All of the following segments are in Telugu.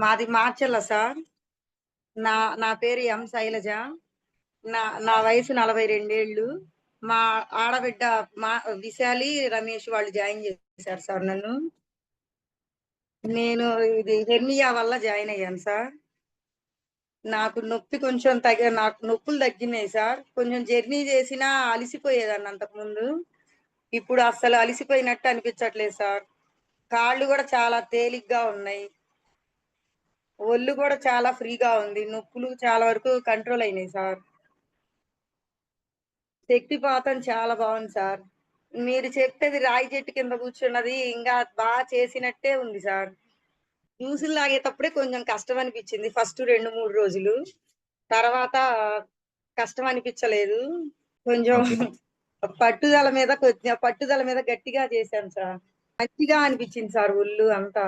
మాది మార్చల్ల సార్. నా నా పేరు ఎం. శైలజ. నా నా వయసు 42 ఏళ్ళు. మా ఆడబిడ్డ మా విశాలి, రమేష్ వాళ్ళు జాయిన్ చేశారు సార్ నన్ను. నేను ఇది హెర్నియా వల్ల జాయిన్ అయ్యాను సార్. నాకు నొప్పి కొంచెం నాకు నొప్పులు తగ్గినాయి సార్. కొంచెం జర్నీ చేసినా అలిసిపోయేదాన్ని అంతకుముందు. ఇప్పుడు అస్సలు అలిసిపోయినట్టు అనిపించట్లేదు సార్. కాళ్ళు కూడా చాలా తేలిగ్గా ఉన్నాయి. ఒళ్ళు కూడా చాలా ఫ్రీగా ఉంది. నొప్పులు చాలా వరకు కంట్రోల్ అయినాయి సార్. శక్తిపాతం చాలా బాగుంది సార్. మీరు చెప్పేది రాయి చెట్టు కింద కూర్చున్నది ఇంకా బాగా చేసినట్టే ఉంది సార్. జ్యూసులు తాగేటప్పుడే కొంచెం కష్టం అనిపించింది ఫస్ట్ 2-3 రోజులు. తర్వాత కష్టం అనిపించలేదు. కొంచెం ఓకే. పట్టుదల మీద గట్టిగా చేశాను సార్. మంచిగా అనిపించింది సార్ ఒళ్ళు అంతా.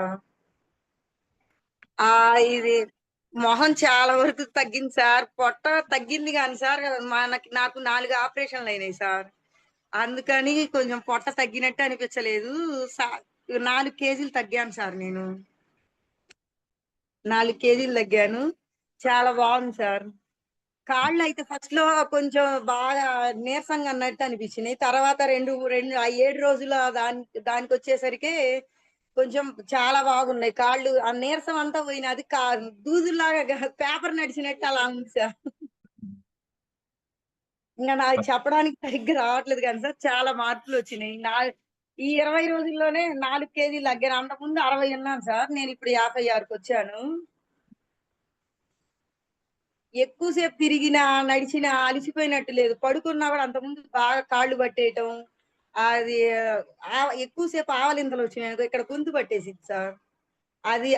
ఇది మొహం చాలా వరకు తగ్గింది సార్. పొట్ట తగ్గింది గాని సార్ నాకు 4 ఆపరేషన్లు అయినాయి సార్. అందుకని కొంచెం పొట్ట తగ్గినట్టు అనిపించలేదు. సా 4 కేజీలు తగ్గాను సార్ నేను. 4 కేజీలు తగ్గాను. చాలా బాగుంది సార్. కాళ్ళయితే ఫస్ట్‌లో కొంచెం బాగా నీరసంగా అన్నట్టు అనిపించినియి. తర్వాత 7 రోజుల దానికొచ్చేసరికి కొంచెం చాలా బాగున్నాయి. కాళ్ళు ఆ నీరసం అంతా పోయినది. దూదుల్లాగా పేపర్ నడిచినట్టు అలా ఉంది సార్. ఇంక నాకు చెప్పడానికి సరిగ్గా రావట్లేదు గానీ సార్ చాలా మార్పులొచ్చినియి. ఈ 20 రోజుల్లోనే 4 కేజీలు తగ్గాను. అంతకుముందు 60 ఉన్నాను సార్. నేనిప్పుడు 56కొచ్చాను. ఎక్కువ సేపు తిరిగినా, నడిచినా అలిసిపోయినట్టు లేదు. పడుకున్నా గూడా అంతకుముందు బాగా కాళ్ళు పట్టేయటం. అది ఎక్కువ సేపు ఆవలింతలొచ్చినాయనుకో ఇక్కడ గొంతు పట్టేసిద్ది సార్. అది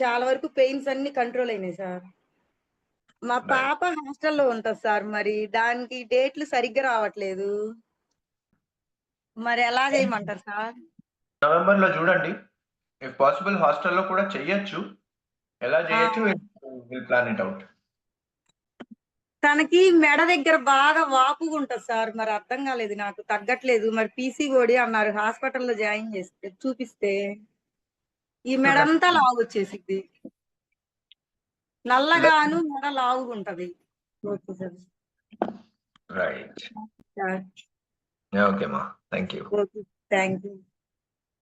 చాలా వరకు పెయిన్స్ అన్నీ కంట్రోల్ అయినాయి సార్. మా రైట్. పాప హాస్టల్‌లో ఉంటది సార్. మరి దానికి డేట్లు సరిగ్గా రావట్లేదు. మరి ఎలా చేయమంటారు సార్? నవంబర్‌లో చూడండి. ఇఫ్ పాసిబుల్ హాస్టల్‌లో కూడా చెయ్యొచ్చు. ఎలా ఆ! చేయొచ్చు విల్ ప్లాన్ ఇట్ ఔట్. తనకి మెడ దగ్గర బాగా వాపుగుంటది సార్. మరి అర్థం కాలేదు నాకు. తగ్గట్లేదు. మరి పీసీఓడీ అన్నారు. హాస్పిటల్‌లో జాయిన్ చేస్తే చూపిస్తే. ఈ చూడండి. మెడంతా లావొచ్చేసిద్ది. నల్లగాను మెడ లావుగుంటది. Okay sir. Right. Sir. Okay మా. Thank you. Okay. Thank you.